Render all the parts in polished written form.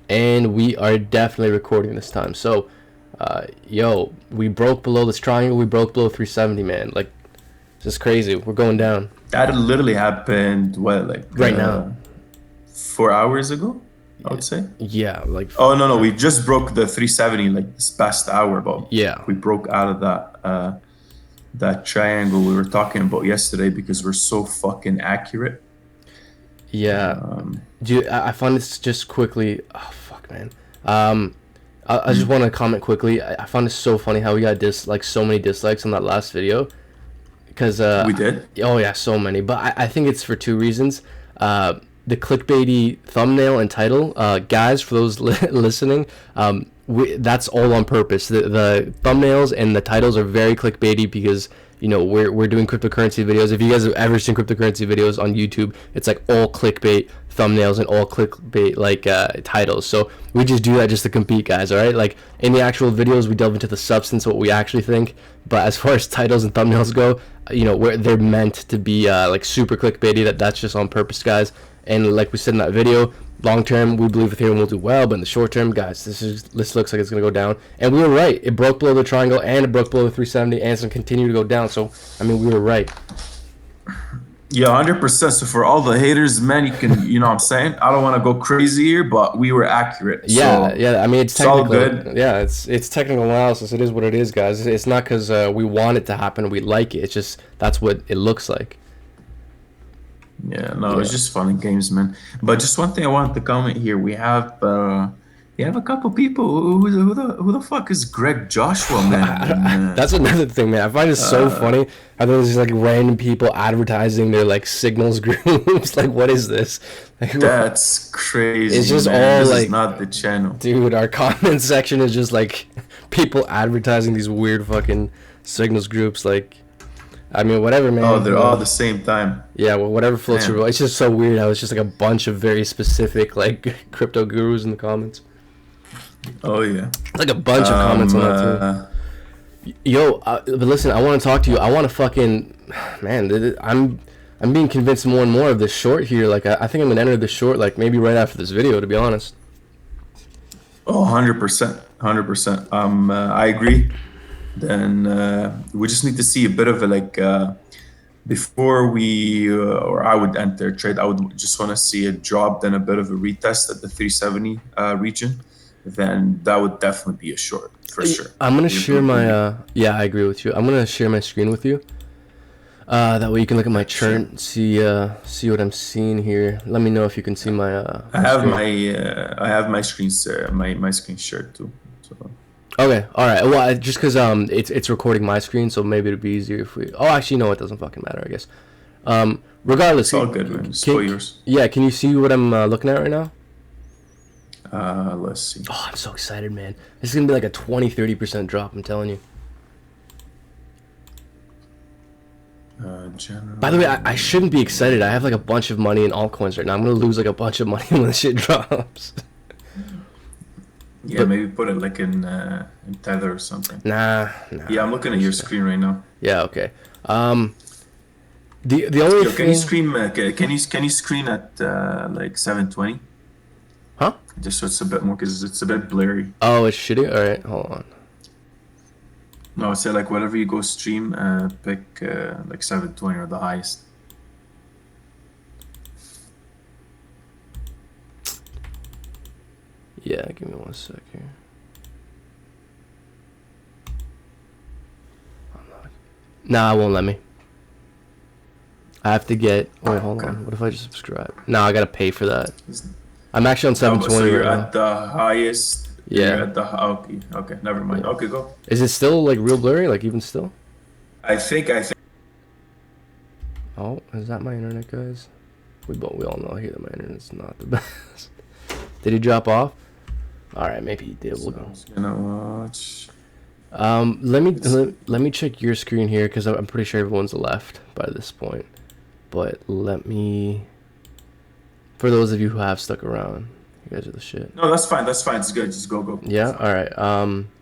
and we are definitely recording this time. So, yo, we broke below this triangle. We broke below 370, man. Like, it's just crazy. We're going down That literally happened, what, like right now. 4 hours ago, I would say. Yeah, like, Oh, no, we just broke the 370 like this past hour, but yeah, we broke out of that triangle we were talking about yesterday because we're so fucking accurate. yeah. Dude, I find this just quickly. Oh fuck, man. I just want to comment quickly. I found it so funny how we got so many dislikes on that last video. Because We did? oh yeah, so many. But I think it's for two reasons. The clickbaity thumbnail and title, guys, for those listening, that's all on purpose. The thumbnails and the titles are very clickbaity because we're doing cryptocurrency videos. If you guys have ever seen cryptocurrency videos on YouTube, it's like all clickbait thumbnails and all clickbait titles. So we just do that just to compete, guys. All right, like in the actual videos, we delve into the substance of what we actually think. But as far as titles and thumbnails go, they're meant to be like super clickbaity. That's just on purpose, guys. And like we said in that video, long term we believe Ethereum will do well, but in the short term, guys, this looks like it's gonna go down. And we were right. It broke below the triangle and it broke below the 370, and it's gonna continue to go down. So I mean, we were right. Yeah, 100%. So for all the haters, man, you can, you know what I'm saying? I don't want to go crazy here, but we were accurate. Yeah, So yeah. I mean, it's all technical. good. Yeah, it's technical analysis. It is what it is, guys. It's not because we want it to happen. We like it. It's just that's what it looks like. Yeah, no, Yeah. it's just fun and games, man. But just one thing I wanted to comment here. We have a couple people. Who the fuck is Greg Joshua, man? And, That's another thing, man. I find it so funny how there's just like random people advertising their like signals groups. Like, what is this? Like, that's crazy. It's just man. all This like, is not the channel. dude, our comment section is just like people advertising these weird fucking signals groups. Like, I mean, whatever, man. Oh, they're all at the same time. Yeah, well, whatever floats your Damn. boat. It's just so weird how it's just like a bunch of very specific like crypto gurus in the comments. Oh yeah. Like a bunch of comments on that too. Yo, but listen, I want to talk to you. I want to fucking, man. I'm being convinced more and more of this short here. Like, I think I'm gonna enter this short like maybe right after this video, to be honest. Oh, 100%. 100%. I agree. Then we just need to see a bit of a before we or I would enter trade. I would just want to see it drop, then a bit of a retest at the 370 region. Then that would definitely be a short for sure. I'm gonna share my yeah, I agree with you. I'm gonna share my screen with you. That way you can look at my chart and see what I'm seeing here. Let me know if you can see my I have screen. I have my screen my screen shared too. So Okay, all right. Well, just because it's recording my screen, so maybe it'd be easier if we. Oh, actually, no, it doesn't fucking matter, I guess. Regardless, it's all good, man. Just for yours. Yeah, can you see what I'm looking at right now? Let's see. Oh, I'm so excited, man. This is gonna be like a 20-30% drop. I'm telling you. General. By the way, I shouldn't be excited. I have like a bunch of money in altcoins right now. I'm gonna lose like a bunch of money when this shit drops. Yeah, maybe put it like in Tether or something. Nah. Yeah, I'm looking at your screen right now. Yeah. Okay. The only Yo, thing. can you screen at like 720? Huh? Just so it's a bit more, because it's a bit blurry. Oh, it's shitty. All right, hold on. No, say like whatever you go stream, pick like 720 or the highest. Yeah, give me 1 sec here. Nah, it won't let me. I have to get. Wait, hold on. What if I just subscribe? No, I gotta pay for that. I'm actually on 720 So you're right now. at the highest. Yeah. You're at the okay. Never mind. Yeah. Okay, go. Is it still like real blurry? Like even still? I think. Oh, is that my internet, guys? We all know here that my internet's not the best. Did he drop off? All right, maybe he did. We'll So go. I'm just gonna watch. Let me check your screen here because I'm pretty sure everyone's left by this point. But let me. For those of you who have stuck around, you guys are the shit. No, that's fine. That's fine. It's good. Just go. Yeah. All right.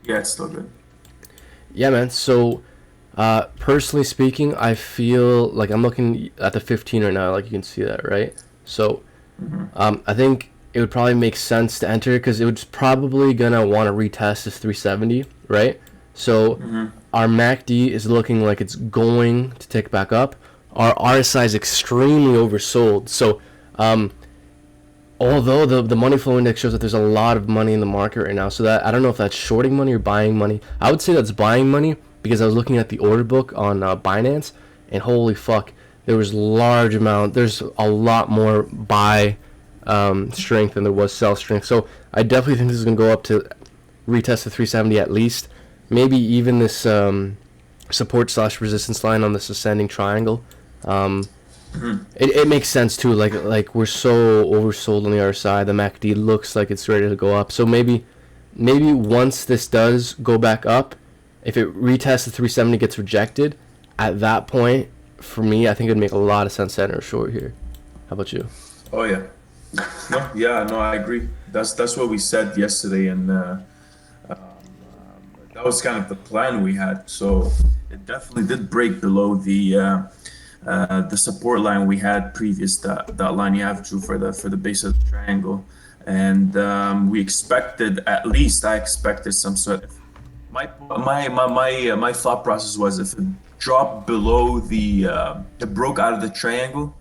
Yeah, it's still good. Yeah, man. So, personally speaking, I feel like I'm looking at the 15 right now. Like you can see that, right? So, I think it would probably make sense to enter because it was probably gonna want to retest this 370, right? So our MACD is looking like it's going to tick back up. Our RSI is extremely oversold. So although the money flow index shows that there's a lot of money in the market right now, so that I don't know if that's shorting money or buying money. I would say that's buying money because I was looking at the order book on Binance, and holy fuck, there's a lot more buy strength than there was sell strength. So I definitely think this is gonna go up to retest the 370 at least, maybe even this support slash resistance line on this ascending triangle. It makes sense too. Like we're so oversold on the other side. The MACD looks like it's ready to go up. So maybe once this does go back up, if it retests the 370 gets rejected, at that point, for me, I think it'd make a lot of sense to enter short here. How about you? Oh yeah, no, I agree. That's what we said yesterday, and that was kind of the plan we had. So it definitely did break below the support line we had previous, that line you have, Drew, for the base of the triangle, and we expected, at least I expected, some sort of my thought process was, if it dropped below it broke out of the triangle,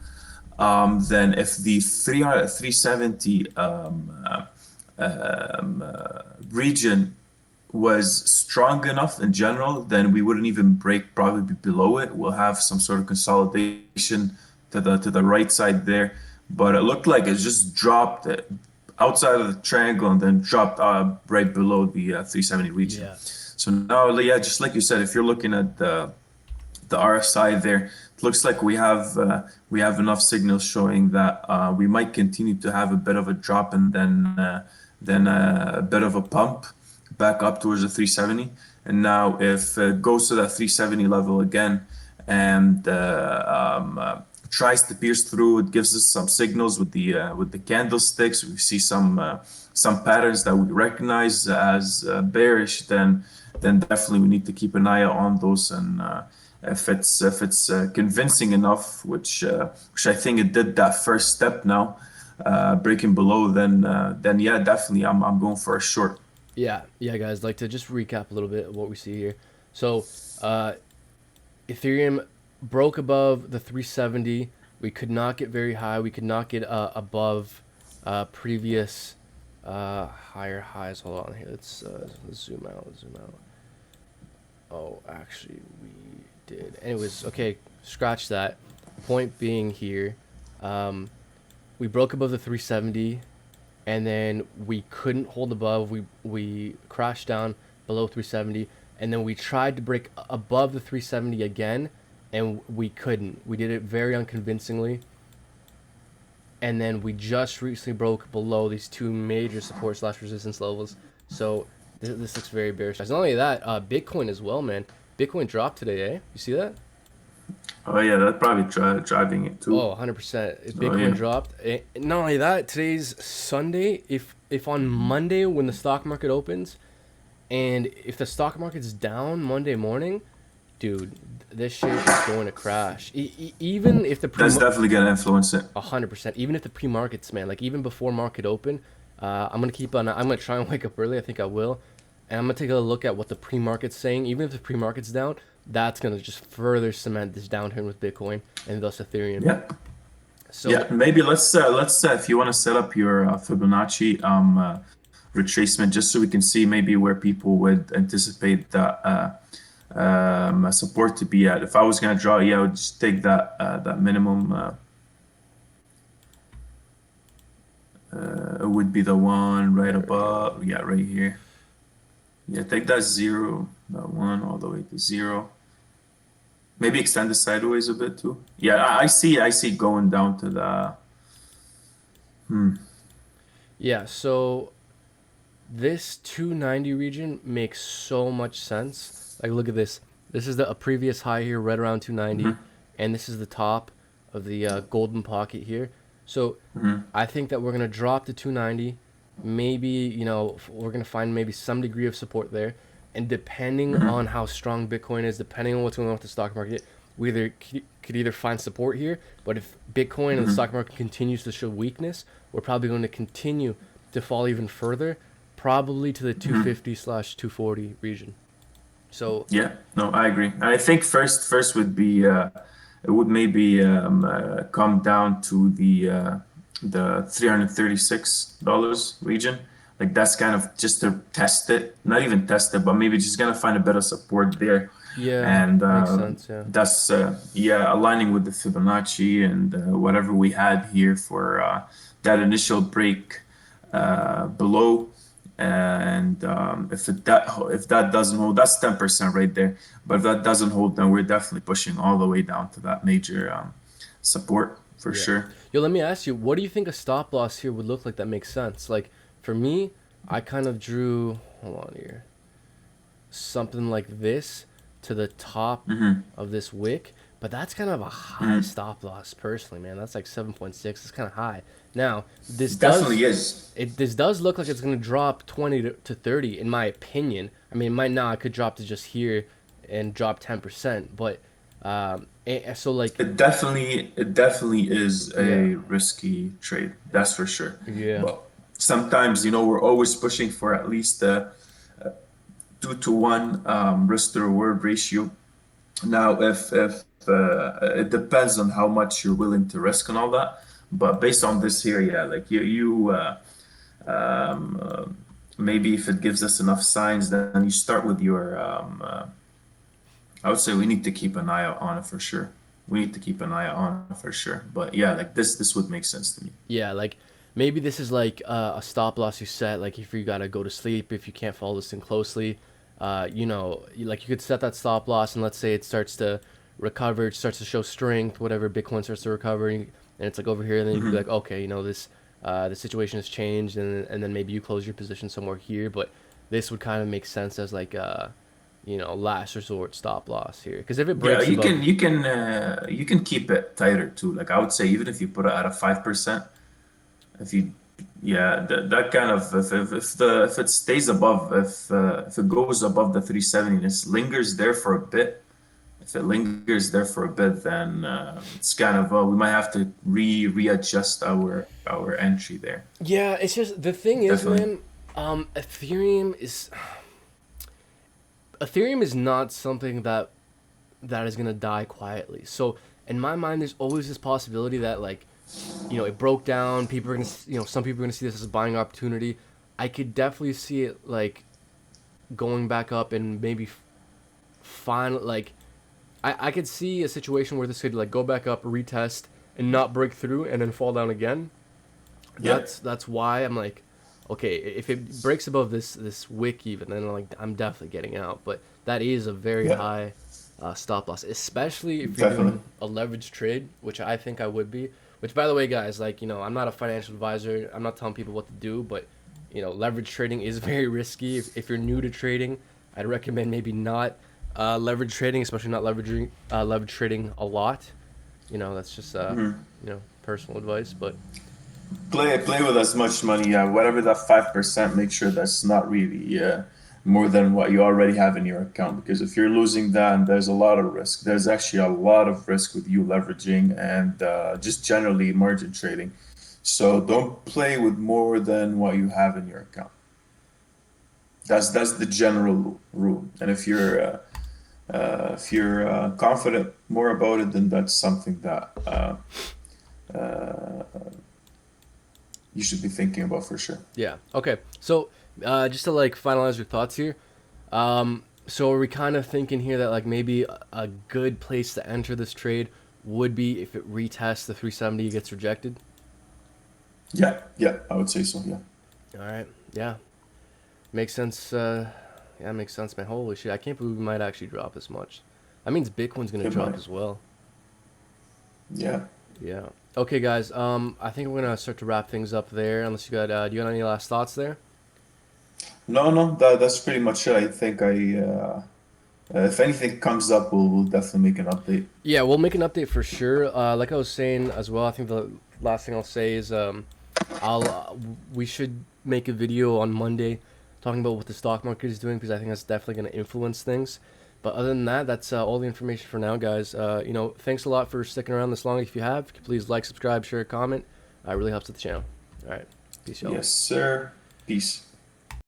then if the 370 region was strong enough in general, then we wouldn't even break, probably be below it. We'll have some sort of consolidation to the right side there. But it looked like it just dropped outside of the triangle and then dropped right below the 370 region. Yeah. So now, yeah, just like you said, if you're looking at the RSI there, it looks like we have enough signals showing that we might continue to have a bit of a drop, and then a bit of a pump back up towards the 370. And now if it goes to that 370 level again and tries to pierce through, it gives us some signals with the candlesticks. We see some patterns that we recognize as bearish, then definitely we need to keep an eye out on those. And if it's convincing enough, which I think it did that first step now, breaking below, then yeah, definitely I'm going for a short. Yeah, guys. Like, to just recap a little bit of what we see here. So, Ethereum broke above the 370. We could not get very high. We could not get above previous higher highs. Hold on here. Let's zoom out. Oh, actually, we did. Anyways, okay. Scratch that. Point being here, we broke above the 370. And then we couldn't hold above. We crashed down below 370, and then we tried to break above the 370 again, and we couldn't. We did it very unconvincingly, and then we just recently broke below these two major support slash resistance levels. So this looks very bearish. Not only that, Bitcoin as well, man. Bitcoin dropped today, eh? You see that? Oh yeah, that's probably driving it too. Oh, 100%. Bitcoin dropped. Not only that, today's Sunday. If on Monday when the stock market opens, and if the stock market's down Monday morning, dude, this shit is going to crash. Even if the that's definitely gonna influence it. 100%. Even if the pre-markets, man, like even before market open, I'm gonna try and wake up early. I think I will, and I'm gonna take a look at what the pre-market's saying. Even if the pre-market's down, that's gonna just further cement this downturn with Bitcoin and thus Ethereum. Yeah. So yeah, maybe let's if you want to set up your Fibonacci retracement, just so we can see maybe where people would anticipate that support to be at. If I was gonna draw, yeah, I would just take that minimum. It would be the one right above. Yeah, right here. Yeah, take that one all the way to 0. Maybe extend it sideways a bit too. Yeah, I see going down to the. Yeah, so this 290 region makes so much sense. Like, look at this. This is a previous high here, right around 290, and this is the top of the golden pocket here. So I think that we're gonna drop to 290. Maybe we're gonna find maybe some degree of support there. And depending on how strong Bitcoin is, depending on what's going on with the stock market, we could either find support here, but if Bitcoin and the stock market continues to show weakness, we're probably going to continue to fall even further, probably to the 250/240 region. So Yeah, no, I agree. And I think first would be it would maybe come down to the $336 region. Like that's kind of just to test it, not even test it, but maybe just gonna find a bit of support there, yeah, and makes sense. Yeah. that's yeah, aligning with the Fibonacci and whatever we had here for that initial break below. And if that doesn't hold, that's 10% right there. But if that doesn't hold, then we're definitely pushing all the way down to that major support for Yeah. sure. Yo, let me ask you, what do you think a stop loss here would look like that makes sense? Like for me, I kind of drew, hold on here, something like this to the top of this wick, but that's kind of a high stop loss personally, man. That's like 7.6. It's kind of high. Now, Definitely is. this does look like it's going to drop 20 to 30 in my opinion. I mean, it might not. It could drop to just here and drop 10%, but so like It definitely is yeah. a risky trade. That's for sure. Yeah. But sometimes, we're always pushing for at least a 2 to 1 risk to reward ratio. Now, if it depends on how much you're willing to risk and all that, but based on this here, yeah, like um, uh, maybe if it gives us enough signs, then you start with your. I would say we need to keep an eye out on it for sure. We need to keep an eye out on it for sure. But yeah, like this would make sense to me. Yeah, like maybe this is like a stop loss you set. Like if you gotta go to sleep, if you can't follow this thing closely, like you could set that stop loss, and let's say it starts to recover, it starts to show strength, whatever. Bitcoin starts to recover, and it's like over here, and then you can be like, okay, this the situation has changed, and then maybe you close your position somewhere here. But this would kind of make sense as like last resort stop loss here, because if it Yeah, breaks above, you can keep it tighter too. Like I would say, even if you put it at a 5%, if you yeah, that kind of if it stays above, if it goes above the 370 and it lingers there for a bit, if it lingers there for a bit, then it's kind of we might have to readjust our entry there. yeah, it's just the thing is, Definitely. man, Ethereum is. Ethereum is not something that is gonna die quietly. So in my mind, there's always this possibility that like, it broke down. People are gonna, some people are gonna see this as a buying opportunity. I could definitely see it like going back up and maybe find like, I could see a situation where this could like go back up, retest, and not break through, and then fall down again. Yeah, That's why I'm like, okay, if it breaks above this wick even, then I'm definitely getting out. But that is a very yeah, high stop loss, especially if you're definitely. doing a leverage trade, which I think I would be. Which, by the way, guys, like I'm not a financial advisor. I'm not telling people what to do, but leverage trading is very risky. If you're new to trading, I'd recommend maybe not leverage trading, especially not leverage trading a lot. That's just personal advice, but. Play with as much money, yeah. Whatever that 5%, make sure that's not really more than what you already have in your account. Because if you're losing that, there's a lot of risk. There's actually a lot of risk with you leveraging and just generally margin trading. So don't play with more than what you have in your account. That's the general rule. And if you're confident more about it, then that's something that uh, you should be thinking about for sure. Yeah. Okay. So, just to like finalize your thoughts here, so are we kind of thinking here that like maybe a good place to enter this trade would be if it retests the 370, gets rejected? Yeah, yeah, I would say so. Yeah, All right. Yeah. Makes sense. Yeah, makes sense, man. Holy shit! I can't believe we might actually drop this much. That means Bitcoin's gonna it drop might. as well. Yeah. Yeah. Okay, guys. I think we're gonna start to wrap things up there. Unless do you got any last thoughts there? No, no, that's pretty much it. I think if anything comes up, we'll definitely make an update. Yeah, we'll make an update for sure. Like I was saying as well, I think the last thing I'll say is I'll we should make a video on Monday talking about what the stock market is doing, because I think that's definitely going to influence things. But other than that, that's all the information for now, guys. Thanks a lot for sticking around this long. If you have, please like, subscribe, share, comment. It really helps with the channel. All right. Peace, y'all. Yes, sir. Peace.